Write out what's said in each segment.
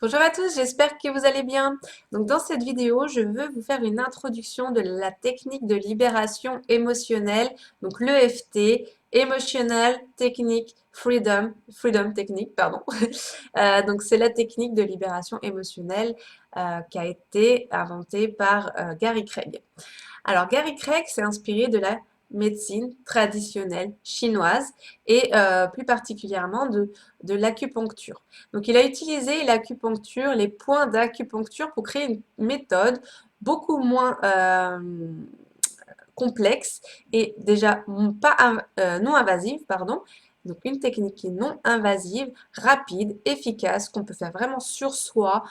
Bonjour à tous, j'espère que vous allez bien. Donc dans cette vidéo, je veux vous faire une introduction de la technique de libération émotionnelle, donc l'EFT, Emotional Technique Freedom Technique, pardon. Donc c'est la technique de libération émotionnelle qui a été inventée par Gary Craig. Alors, Gary Craig s'est inspiré de la médecine traditionnelle chinoise et plus particulièrement de l'acupuncture. Donc, il a utilisé l'acupuncture, les points d'acupuncture pour créer une méthode beaucoup moins complexe et déjà pas non invasive, pardon. Donc une technique qui est non invasive, rapide, efficace, qu'on peut faire vraiment sur soi,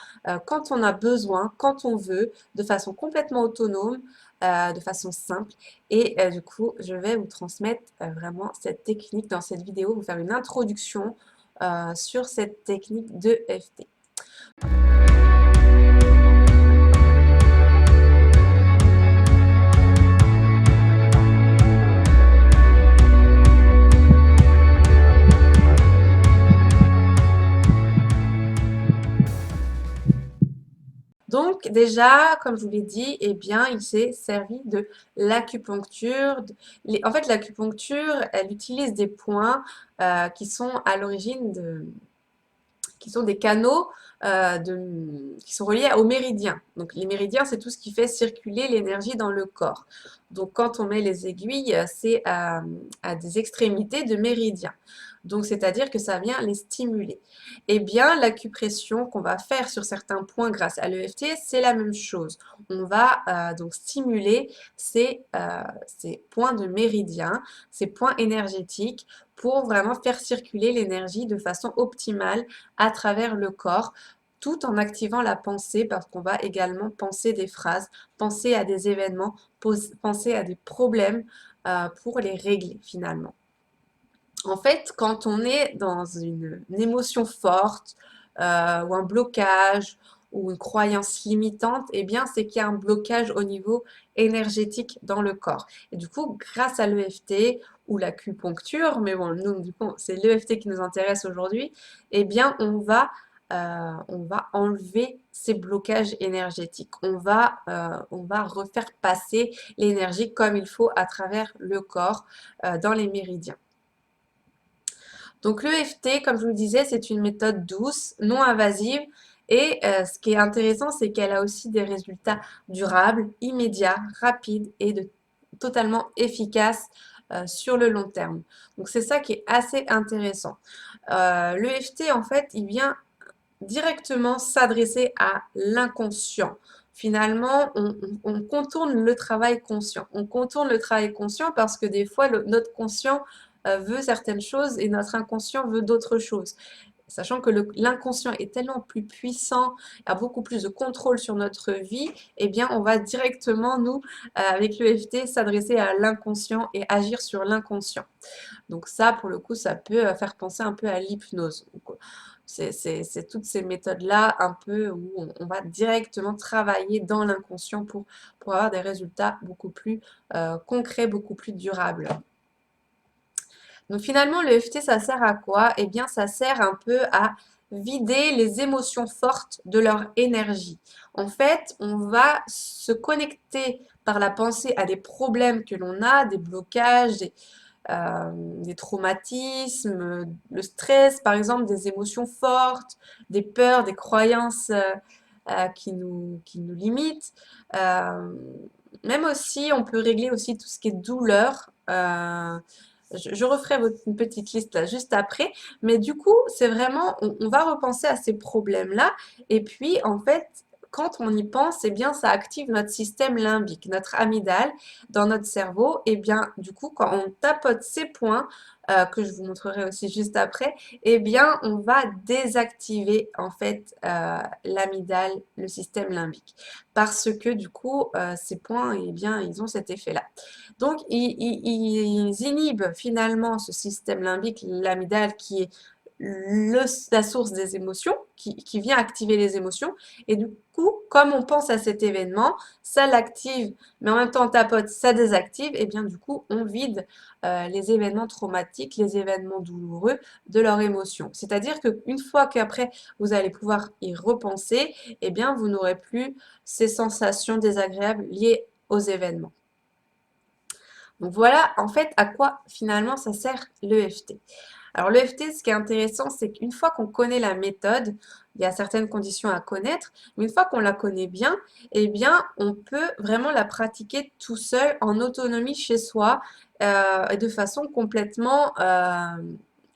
quand on a besoin, quand on veut, de façon complètement autonome, de façon simple. Et du coup, je vais vous transmettre vraiment cette technique dans cette vidéo, vous faire une introduction sur cette technique de FT. Donc déjà, comme je vous l'ai dit, eh bien, il s'est servi de l'acupuncture. En fait, l'acupuncture, elle utilise des points qui sont à l'origine qui sont des canaux qui sont reliés aux méridiens. Donc les méridiens, c'est tout ce qui fait circuler l'énergie dans le corps. Donc quand on met les aiguilles, c'est à des extrémités de méridiens. Donc c'est-à-dire que ça vient les stimuler. Eh bien, l'acupression qu'on va faire sur certains points grâce à l'EFT, c'est la même chose. On va donc stimuler ces points de méridiens, ces points énergétiques pour vraiment faire circuler l'énergie de façon optimale à travers le corps, tout en activant la pensée, parce qu'on va également penser des phrases, penser à des événements, penser à des problèmes pour les régler finalement. En fait, quand on est dans une émotion forte ou un blocage ou une croyance limitante, eh bien, c'est qu'il y a un blocage au niveau énergétique dans le corps. Et du coup, grâce à l'EFT ou l'acupuncture, mais bon, nous, du coup, c'est l'EFT qui nous intéresse aujourd'hui, eh bien, on va enlever ces blocages énergétiques. On va refaire passer l'énergie comme il faut à travers le corps, dans les méridiens. Donc l'EFT, comme je vous le disais, c'est une méthode douce, non invasive. Et ce qui est intéressant, c'est qu'elle a aussi des résultats durables, immédiats, rapides et totalement efficaces sur le long terme. Donc c'est ça qui est assez intéressant. L'EFT, en fait, il vient directement s'adresser à l'inconscient. Finalement, on contourne le travail conscient. On contourne le travail conscient parce que des fois, notre conscient veut certaines choses et notre inconscient veut d'autres choses. Sachant que l'inconscient est tellement plus puissant, a beaucoup plus de contrôle sur notre vie, eh bien, on va directement, nous, avec l'EFT, s'adresser à l'inconscient et agir sur l'inconscient. Donc ça, pour le coup, ça peut faire penser un peu à l'hypnose. C'est toutes ces méthodes-là, un peu où on va directement travailler dans l'inconscient pour avoir des résultats beaucoup plus concrets, beaucoup plus durables. Donc finalement, le FT, ça sert à quoi? Eh bien, ça sert un peu à vider les émotions fortes de leur énergie. En fait, on va se connecter par la pensée à des problèmes que l'on a, des blocages, des traumatismes, le stress, par exemple, des émotions fortes, des peurs, des croyances qui nous limitent. Euh, Même aussi, on peut régler aussi tout ce qui est douleur. Je referai une petite liste là juste après, mais du coup, c'est vraiment, on va repenser à ces problèmes-là, et puis en fait, quand on y pense, eh bien, ça active notre système limbique, notre amygdale dans notre cerveau. Et bien, du coup, quand on tapote ces points, que je vous montrerai aussi juste après, eh bien, on va désactiver en fait l'amygdale, le système limbique, parce que du coup, ces points, eh bien, ils ont cet effet-là. Donc, ils inhibent finalement ce système limbique, l'amygdale, qui est la source des émotions, qui vient activer les émotions. Et du coup, comme on pense à cet événement, ça l'active, mais en même temps on tapote, ça désactive, et bien du coup, on vide les événements traumatiques, les événements douloureux de leur émotion. C'est-à-dire qu'une fois qu'après, vous allez pouvoir y repenser, eh bien, vous n'aurez plus ces sensations désagréables liées aux événements. Donc voilà en fait à quoi finalement ça sert l'EFT. Alors l'EFT, ce qui est intéressant, c'est qu'une fois qu'on connaît la méthode, il y a certaines conditions à connaître, mais une fois qu'on la connaît bien, eh bien on peut vraiment la pratiquer tout seul en autonomie chez soi et de façon complètement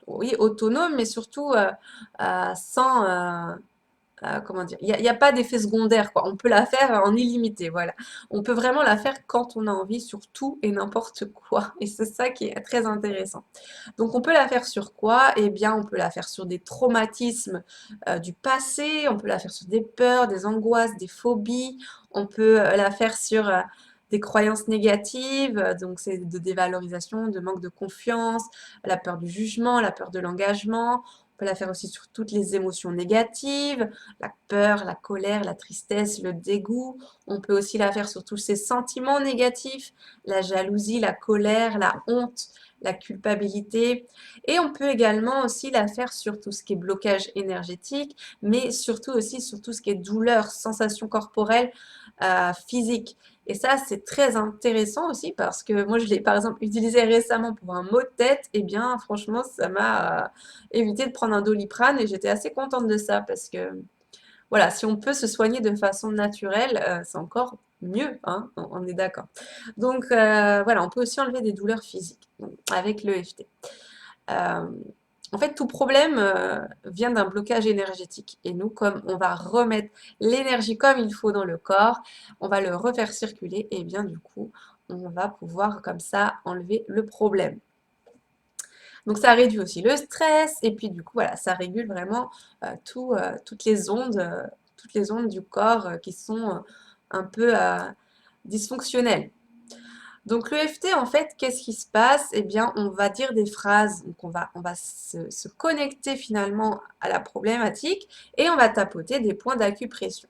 oui, autonome, mais surtout sans, comment dire, il y a pas d'effet secondaire, quoi. On peut la faire en illimité, voilà. On peut vraiment la faire quand on a envie sur tout et n'importe quoi. Et c'est ça qui est très intéressant. Donc on peut la faire sur quoi? Eh bien, on peut la faire sur des traumatismes du passé, on peut la faire sur des peurs, des angoisses, des phobies, on peut la faire sur des croyances négatives, donc c'est de dévalorisation, de manque de confiance, la peur du jugement, la peur de l'engagement. On peut la faire aussi sur toutes les émotions négatives, la peur, la colère, la tristesse, le dégoût. On peut aussi la faire sur tous ces sentiments négatifs, la jalousie, la colère, la honte, la culpabilité. Et on peut également aussi la faire sur tout ce qui est blocage énergétique, mais surtout aussi sur tout ce qui est douleur, sensation corporelle, physique. Et ça, c'est très intéressant aussi parce que moi, je l'ai par exemple utilisé récemment pour un mot de tête. Et bien, franchement, ça m'a évité de prendre un Doliprane et j'étais assez contente de ça parce que voilà, si on peut se soigner de façon naturelle, c'est encore mieux, hein, on est d'accord. Donc voilà, on peut aussi enlever des douleurs physiques avec l'EFT. Euh, En fait, tout problème vient d'un blocage énergétique. Et nous, comme on va remettre l'énergie comme il faut dans le corps, on va le refaire circuler et bien du coup, on va pouvoir comme ça enlever le problème. Donc ça réduit aussi le stress et puis du coup voilà, ça régule vraiment toutes les ondes du corps qui sont un peu dysfonctionnelles. Donc l'EFT en fait, qu'est-ce qui se passe? Eh bien, on va dire des phrases, donc on va se connecter finalement à la problématique et on va tapoter des points d'acupression.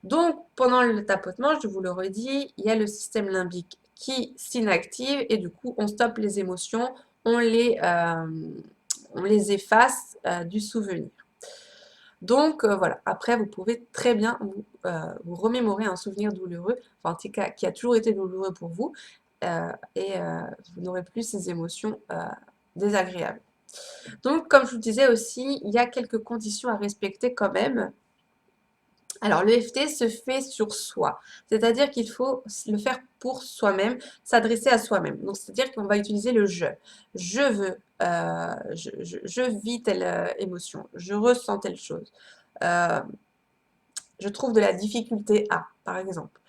Donc, pendant le tapotement, je vous le redis, il y a le système limbique qui s'inactive et du coup, on stoppe les émotions, on les, euh, on les efface du souvenir. Donc, voilà. Après, vous pouvez très bien vous remémorer un souvenir douloureux, enfin, en tout cas, qui a toujours été douloureux pour vous, et vous n'aurez plus ces émotions désagréables. Donc, comme je vous disais aussi, il y a quelques conditions à respecter quand même. Alors, l'EFT se fait sur soi, c'est-à-dire qu'il faut le faire pour soi-même, s'adresser à soi-même. Donc, c'est-à-dire qu'on va utiliser le je. Je veux, je vis telle émotion, je ressens telle chose, euh, je trouve de la difficulté à, par exemple.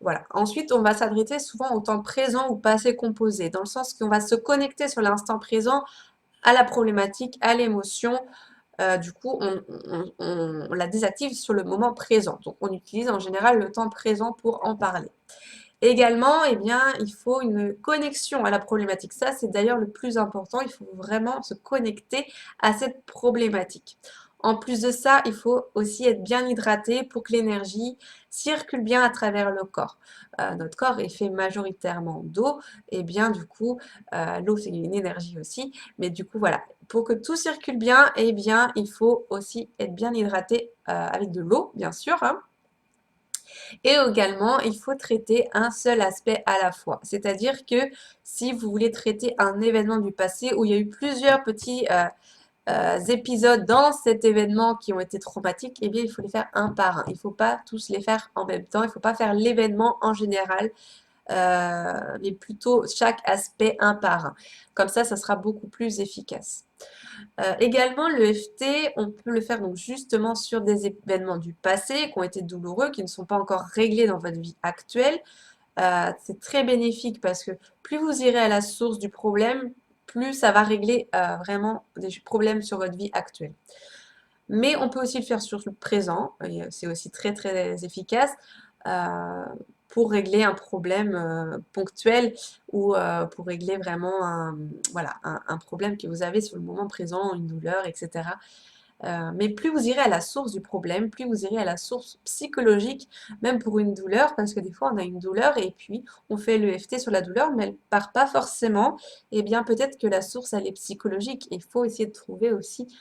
Voilà. Ensuite, on va s'adresser souvent au temps présent ou passé composé, dans le sens qu'on va se connecter sur l'instant présent à la problématique, à l'émotion, du coup, on la désactive sur le moment présent. Donc, on utilise en général le temps présent pour en parler. Également, eh bien, il faut une connexion à la problématique. Ça, c'est d'ailleurs le plus important. Il faut vraiment se connecter à cette problématique. En plus de ça, il faut aussi être bien hydraté pour que l'énergie circule bien à travers le corps. Notre corps est fait majoritairement d'eau et bien du coup, l'eau c'est une énergie aussi. Mais du coup, voilà, pour que tout circule bien, eh bien, il faut aussi être bien hydraté avec de l'eau, bien sûr, hein. Et également, il faut traiter un seul aspect à la fois. C'est-à-dire que si vous voulez traiter un événement du passé où il y a eu plusieurs petits épisodes dans cet événement qui ont été traumatiques, eh bien, il faut les faire un par un. Il ne faut pas tous les faire en même temps. Il ne faut pas faire l'événement en général, mais plutôt chaque aspect un par un. Comme ça sera beaucoup plus efficace. Également, le FT, on peut le faire donc justement sur des événements du passé qui ont été douloureux, qui ne sont pas encore réglés dans votre vie actuelle. C'est très bénéfique parce que plus vous irez à la source du problème, plus ça va régler vraiment des problèmes sur votre vie actuelle. Mais on peut aussi le faire sur le présent, et c'est aussi très très efficace. Euh, pour régler un problème ponctuel ou pour régler vraiment voilà, un problème que vous avez sur le moment présent, une douleur, etc. Mais plus vous irez à la source du problème, plus vous irez à la source psychologique, même pour une douleur, parce que des fois on a une douleur et puis on fait l'EFT sur la douleur, mais elle part pas forcément. Eh bien, peut-être que la source elle est psychologique. Il faut essayer de trouver aussi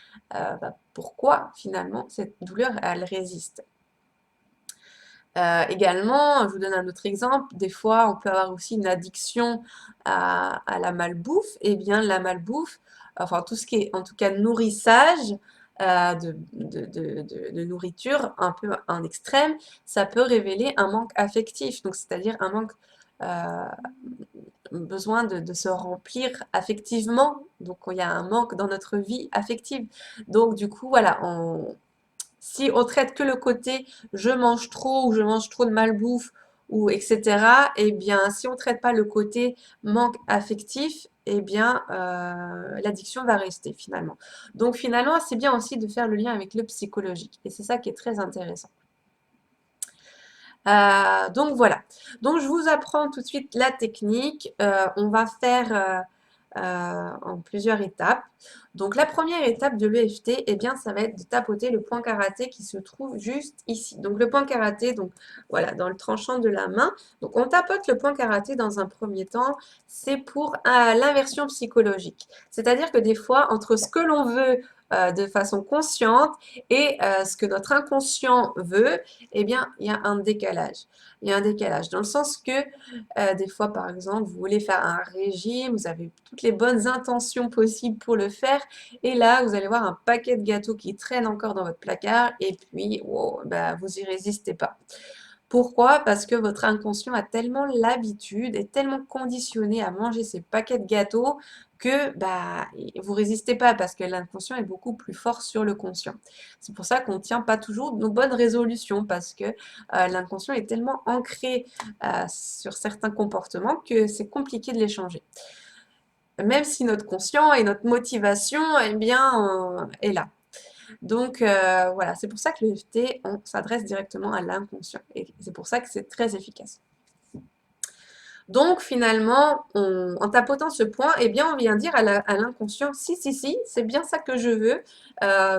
pourquoi finalement cette douleur elle résiste. Également, je vous donne un autre exemple, des fois on peut avoir aussi une addiction à la malbouffe. Eh bien, la malbouffe, enfin tout ce qui est en tout cas nourrissage de nourriture un peu en extrême, ça peut révéler un manque affectif, donc c'est-à-dire un manque, euh, besoin de se remplir affectivement, donc il y a un manque dans notre vie affective. Donc du coup, voilà, si on traite que le côté je mange trop ou je mange trop de malbouffe ou etc., eh bien, si on ne traite pas le côté manque affectif, eh bien, l'addiction va rester finalement. Donc finalement, c'est bien aussi de faire le lien avec le psychologique. Et c'est ça qui est très intéressant. Donc voilà. Donc je vous apprends tout de suite la technique. On va faire en plusieurs étapes. Donc la première étape de l'EFT, eh bien, ça va être de tapoter le point karaté qui se trouve juste ici. Donc le point karaté, donc voilà, dans le tranchant de la main. Donc on tapote le point karaté dans un premier temps. C'est pour l'inversion psychologique. C'est-à-dire que des fois, entre ce que l'on veut de façon consciente et ce que notre inconscient veut, eh bien, il y a un décalage. Il y a un décalage dans le sens que des fois, par exemple, vous voulez faire un régime, vous avez toutes les bonnes intentions possibles pour le faire, et là, vous allez voir un paquet de gâteaux qui traîne encore dans votre placard, et puis, wow, bah, vous y résistez pas. Pourquoi? Parce que votre inconscient a tellement l'habitude, est tellement conditionné à manger ces paquets de gâteaux que bah, vous résistez pas parce que l'inconscient est beaucoup plus fort sur le conscient. C'est pour ça qu'on ne tient pas toujours nos bonnes résolutions parce que l'inconscient est tellement ancré sur certains comportements que c'est compliqué de les changer. Même si notre conscient et notre motivation eh bien, est là. Donc voilà, c'est pour ça que le l'EFT, on s'adresse directement à l'inconscient. Et c'est pour ça que c'est très efficace. Donc finalement, en tapotant ce point, eh bien, on vient dire à l'inconscient, si, si, si, c'est bien ça que je veux.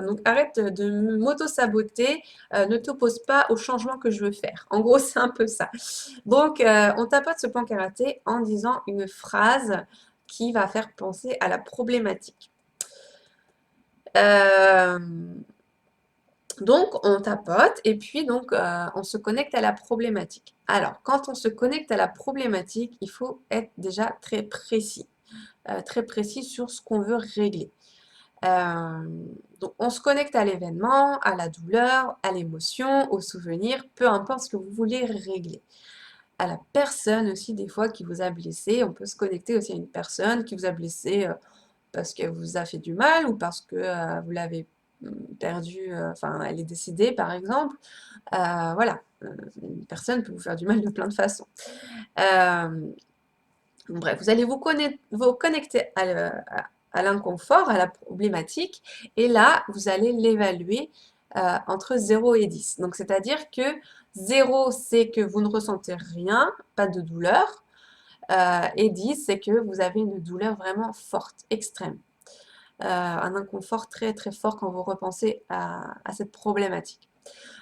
Donc arrête de m'auto-saboter, ne t'oppose pas au changement que je veux faire. En gros, c'est un peu ça. Donc on tapote ce point karaté en disant une phrase qui va faire penser à la problématique. Euh, Donc, on tapote et puis donc on se connecte à la problématique. Alors, quand on se connecte à la problématique, il faut être déjà très précis sur ce qu'on veut régler. Euh, donc, on se connecte à l'événement, à la douleur, à l'émotion, au souvenir, peu importe ce que vous voulez régler. À la personne aussi, des fois, qui vous a blessé. On peut se connecter aussi à une personne qui vous a blessé parce qu'elle vous a fait du mal ou parce que vous l'avez perdue, enfin, elle est décédée, par exemple. Voilà, une personne peut vous faire du mal de plein de façons. Bref, vous allez vous connecter à l'inconfort, à la problématique, et là, vous allez l'évaluer entre 0 et 10. Donc, c'est-à-dire que 0, c'est que vous ne ressentez rien, pas de douleur, et 10, c'est que vous avez une douleur vraiment forte, extrême. Un inconfort très très fort quand vous repensez à cette problématique.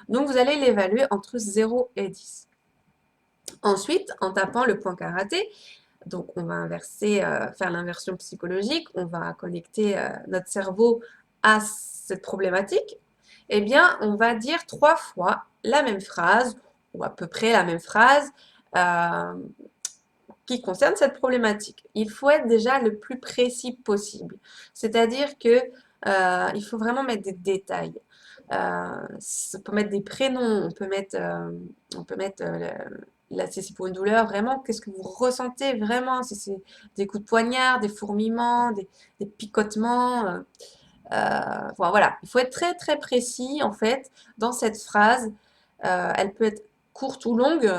Donc vous allez l'évaluer entre 0 et 10. Ensuite, en tapant le point karaté, donc on va inverser, faire l'inversion psychologique, on va connecter notre cerveau à cette problématique, eh bien on va dire 3 fois la même phrase, ou à peu près la même phrase, euh, qui concerne cette problématique. Il faut être déjà le plus précis possible. C'est-à-dire que il faut vraiment mettre des détails. On peut mettre des prénoms, on peut mettre là, si c'est pour une douleur, vraiment, qu'est-ce que vous ressentez vraiment, si c'est des coups de poignard, des fourmillements, des picotements. Voilà, il faut être très très précis en fait dans cette phrase. Elle peut être courte ou longue,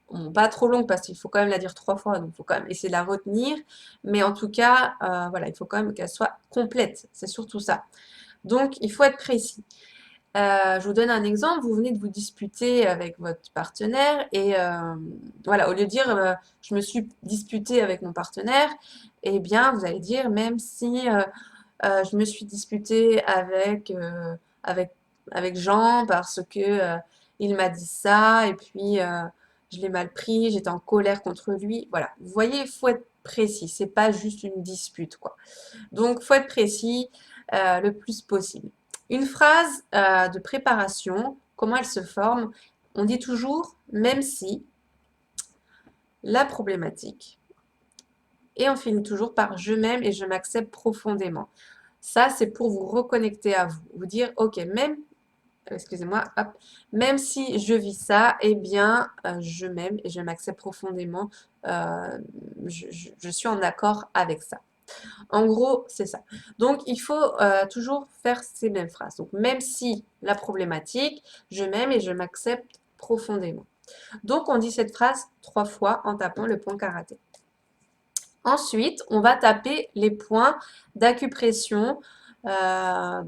bon, pas trop longue parce qu'il faut quand même la dire 3 fois, donc il faut quand même essayer de la retenir. Mais en tout cas, voilà, il faut quand même qu'elle soit complète, c'est surtout ça. Donc il faut être précis. Je vous donne un exemple, vous venez de vous disputer avec votre partenaire et voilà, au lieu de dire je me suis disputée avec mon partenaire, eh bien vous allez dire même si je me suis disputée avec, avec Jean parce que il m'a dit ça et puis je l'ai mal pris, j'étais en colère contre lui. Voilà, vous voyez, il faut être précis, c'est pas juste une dispute quoi. Donc, faut être précis le plus possible. Une phrase de préparation, comment elle se forme? On dit toujours même si la problématique et on finit toujours par je m'aime et je m'accepte profondément. Ça, c'est pour vous reconnecter à vous. Vous dire, ok, même, excusez-moi, hop, même si je vis ça, eh bien, je m'aime et je m'accepte profondément. Je suis en accord avec ça. En gros, c'est ça. Donc, il faut toujours faire ces mêmes phrases. Donc, même si la problématique, je m'aime et je m'accepte profondément. Donc, on dit cette phrase 3 fois en tapant le point karaté. Ensuite, on va taper les points d'acupression, un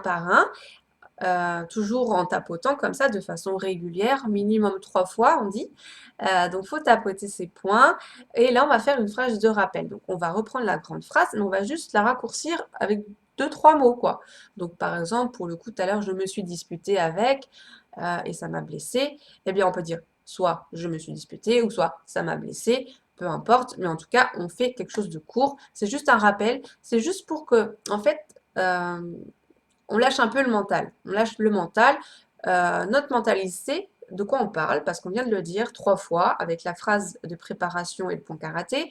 par un. Toujours en tapotant comme ça de façon régulière, minimum 3 fois, on dit. Donc, il faut tapoter ces points. Et là, on va faire une phrase de rappel. Donc, on va reprendre la grande phrase, mais on va juste la raccourcir avec 2, 3 mots, quoi. Donc, par exemple, pour le coup, tout à l'heure, je me suis disputée avec et ça m'a blessée. Eh bien, on peut dire soit je me suis disputée ou soit ça m'a blessée. Peu importe, mais en tout cas, on fait quelque chose de court. C'est juste un rappel. C'est juste pour que, en fait, euh, on lâche un peu le mental. On lâche le mental. Notre mental, il sait de quoi on parle, parce qu'on vient de le dire 3 fois avec la phrase de préparation et le point karaté.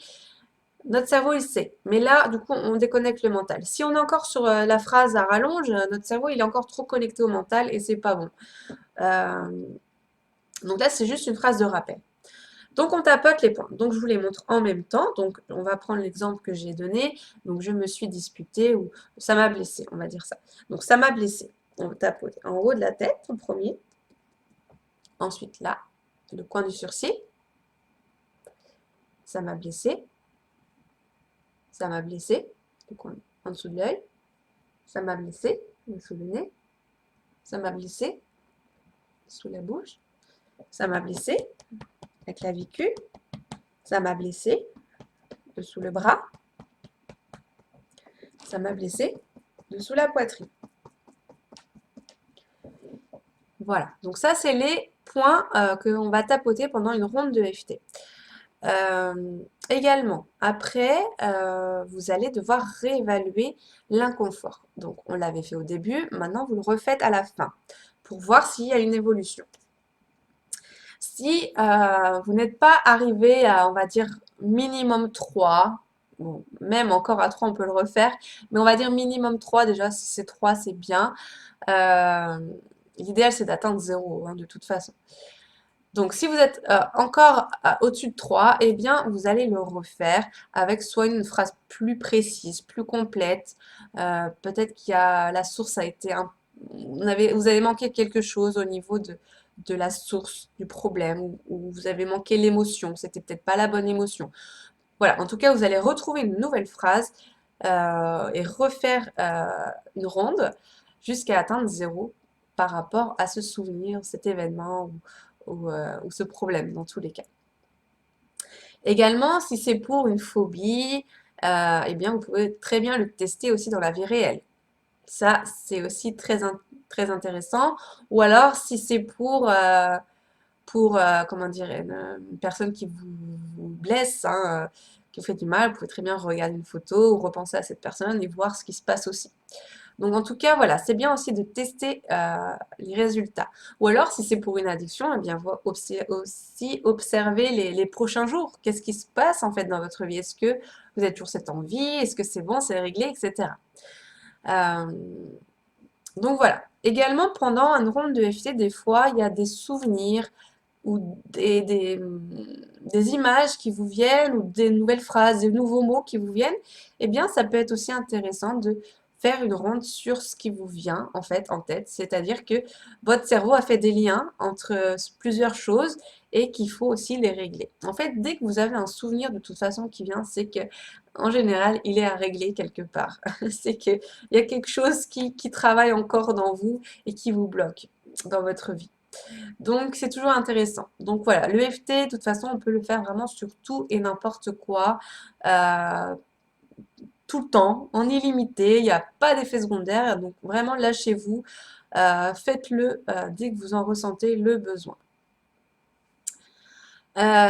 Notre cerveau, il sait. Mais là, du coup, on déconnecte le mental. Si on est encore sur la phrase à rallonge, notre cerveau, il est encore trop connecté au mental et c'est pas bon. Euh, donc là, c'est juste une phrase de rappel. Donc, on tapote les points. Donc, je vous les montre en même temps. Donc, on va prendre l'exemple que j'ai donné. Donc, je me suis disputée ou ça m'a blessé, on va dire ça. Donc, ça m'a blessé. On tapote en haut de la tête en premier. Ensuite, là, le coin du sourcil. Ça m'a blessé. Ça m'a blessé. Le coin en dessous de l'œil. Ça m'a blessé. Dessous le nez. Ça m'a blessé. Sous la bouche. Ça m'a blessé. La clavicule. Ça m'a blessé. Dessous le bras. Ça m'a blessé. Dessous la poitrine. Voilà, donc ça, c'est les points que l'on va tapoter pendant une ronde de FT. Euh, Également, après, vous allez devoir réévaluer l'inconfort. Donc, on l'avait fait au début, maintenant vous le refaites à la fin pour voir s'il y a une évolution. Si vous n'êtes pas arrivé à, on va dire, minimum 3, bon, même encore à 3, on peut le refaire, mais on va dire minimum 3 déjà, si c'est 3, c'est bien. Euh, L'idéal, c'est d'atteindre 0, hein, de toute façon. Donc, si vous êtes encore au-dessus de 3, eh bien, vous allez le refaire avec soit une phrase plus précise, plus complète. Peut-être qu'il y a la source a été vous avez manqué quelque chose au niveau de la source du problème ou vous avez manqué l'émotion. C'était peut-être pas la bonne émotion. Voilà. En tout cas, vous allez retrouver une nouvelle phrase et refaire une ronde jusqu'à atteindre 0 par rapport à ce souvenir, cet événement ou ce problème dans tous les cas. Également, si c'est pour une phobie, eh bien, vous pouvez très bien le tester aussi dans la vie réelle. Ça, c'est aussi très intéressant. Ou alors, si c'est comment dire, une personne qui vous blesse, hein, qui vous fait du mal, vous pouvez très bien regarder une photo ou repenser à cette personne et voir ce qui se passe aussi. Donc en tout cas, voilà, c'est bien aussi de tester les résultats. Ou alors, si c'est pour une addiction, eh bien, aussi observer les prochains jours. Qu'est-ce qui se passe en fait dans votre vie? Est-ce que vous avez toujours cette envie? Est-ce que c'est bon, c'est réglé, etc. Euh, donc voilà. Également, pendant une ronde de FT, des fois, il y a des souvenirs ou des images qui vous viennent ou des nouvelles phrases, des nouveaux mots qui vous viennent. Eh bien, ça peut être aussi intéressant de faire une ronde sur ce qui vous vient en fait en tête, c'est-à-dire que votre cerveau a fait des liens entre plusieurs choses et qu'il faut aussi les régler. En fait, dès que vous avez un souvenir de toute façon qui vient, c'est que en général, il est à régler quelque part. C'est qu'il y a quelque chose qui travaille encore dans vous et qui vous bloque dans votre vie. Donc, c'est toujours intéressant. Donc, voilà, l'EFT, de toute façon, on peut le faire vraiment sur tout et n'importe quoi, euh, tout le temps, en illimité. Il n'y a pas d'effet secondaire. Donc, vraiment, lâchez-vous. Faites-le dès que vous en ressentez le besoin.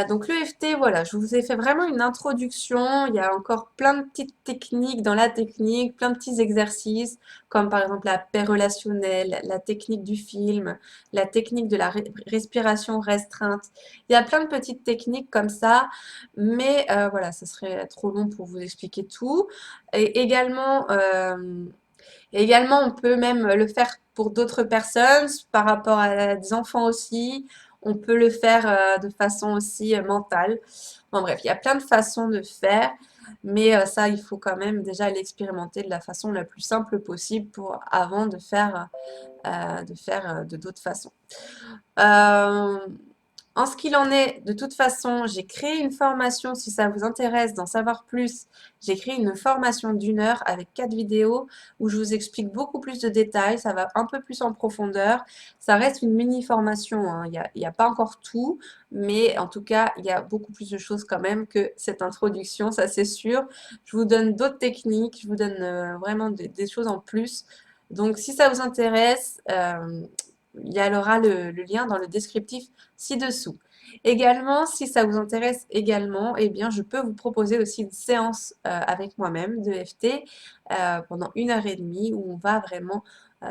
Donc l'EFT, voilà, je vous ai fait vraiment une introduction. Il y a encore plein de petites techniques dans la technique, plein de petits exercices, comme par exemple la paix relationnelle, la technique du film, la technique de la respiration restreinte. Il y a plein de petites techniques comme ça, mais voilà, ce serait trop long pour vous expliquer tout. Et également, on peut même le faire pour d'autres personnes, par rapport à des enfants aussi. On peut le faire de façon aussi mentale. Bon, bref, il y a plein de façons de faire, mais ça, il faut quand même déjà l'expérimenter de la façon la plus simple possible avant de faire de d'autres façons. Euh, En ce qu'il en est, de toute façon, j'ai créé une formation, si ça vous intéresse d'en savoir plus, j'ai créé une formation d'1 heure avec 4 vidéos où je vous explique beaucoup plus de détails, ça va un peu plus en profondeur. Ça reste une mini formation, hein, il y a pas encore tout, mais en tout cas, il y a beaucoup plus de choses quand même que cette introduction, ça c'est sûr. Je vous donne d'autres techniques, je vous donne vraiment des choses en plus. Donc si ça vous intéresse, il y aura le lien dans le descriptif ci-dessous. Également, si ça vous intéresse également, eh bien, je peux vous proposer aussi une séance avec moi-même de FT pendant 1 heure et demie où on va vraiment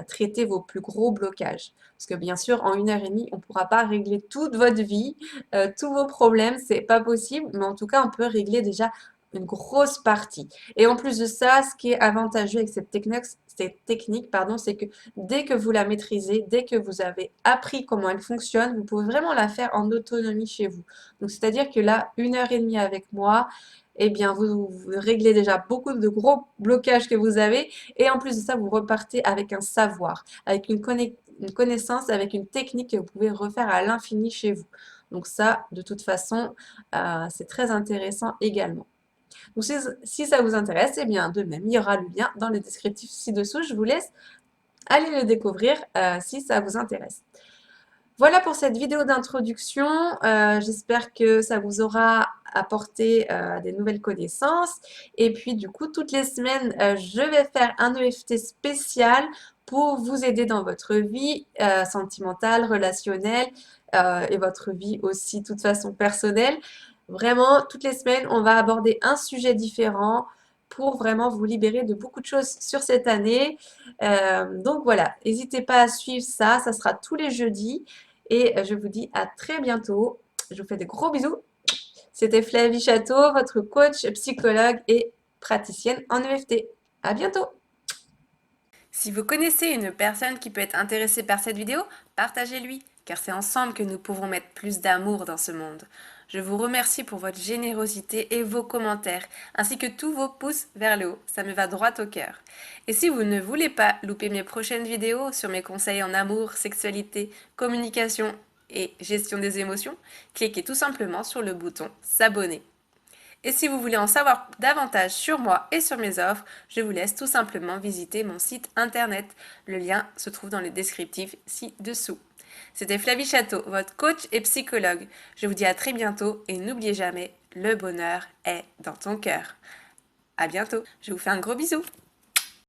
traiter vos plus gros blocages. Parce que bien sûr, en 1 heure et demie, on ne pourra pas régler toute votre vie, tous vos problèmes, c'est pas possible, mais en tout cas, on peut régler déjà une grosse partie. Et en plus de ça, ce qui est avantageux avec cette technique, pardon, c'est que dès que vous la maîtrisez, dès que vous avez appris comment elle fonctionne, vous pouvez vraiment la faire en autonomie chez vous. Donc, c'est-à-dire que là, 1 heure et demie avec moi, eh bien, vous réglez déjà beaucoup de gros blocages que vous avez. Et en plus de ça, vous repartez avec un savoir, avec une connaissance, avec une technique que vous pouvez refaire à l'infini chez vous. Donc ça, de toute façon, c'est très intéressant également. Donc, si ça vous intéresse, eh bien, de même, il y aura le lien dans le descriptif ci-dessous. Je vous laisse aller le découvrir si ça vous intéresse. Voilà pour cette vidéo d'introduction. J'espère que ça vous aura apporté des nouvelles connaissances. Et puis, du coup, toutes les semaines, je vais faire un EFT spécial pour vous aider dans votre vie sentimentale, relationnelle et votre vie aussi, de toute façon, personnelle. Vraiment, toutes les semaines, on va aborder un sujet différent pour vraiment vous libérer de beaucoup de choses sur cette année. Donc voilà, n'hésitez pas à suivre ça, ça sera tous les jeudis. Et je vous dis à très bientôt. Je vous fais des gros bisous. C'était Flavie Château, votre coach, psychologue et praticienne en EFT. À bientôt! Si vous connaissez une personne qui peut être intéressée par cette vidéo, partagez-lui, car c'est ensemble que nous pouvons mettre plus d'amour dans ce monde. Je vous remercie pour votre générosité et vos commentaires, ainsi que tous vos pouces vers le haut, ça me va droit au cœur. Et si vous ne voulez pas louper mes prochaines vidéos sur mes conseils en amour, sexualité, communication et gestion des émotions, cliquez tout simplement sur le bouton s'abonner. Et si vous voulez en savoir davantage sur moi et sur mes offres, je vous laisse tout simplement visiter mon site internet. Le lien se trouve dans le descriptif ci-dessous. C'était Flavie Château, votre coach et psychologue. Je vous dis à très bientôt et n'oubliez jamais, le bonheur est dans ton cœur. À bientôt, je vous fais un gros bisou.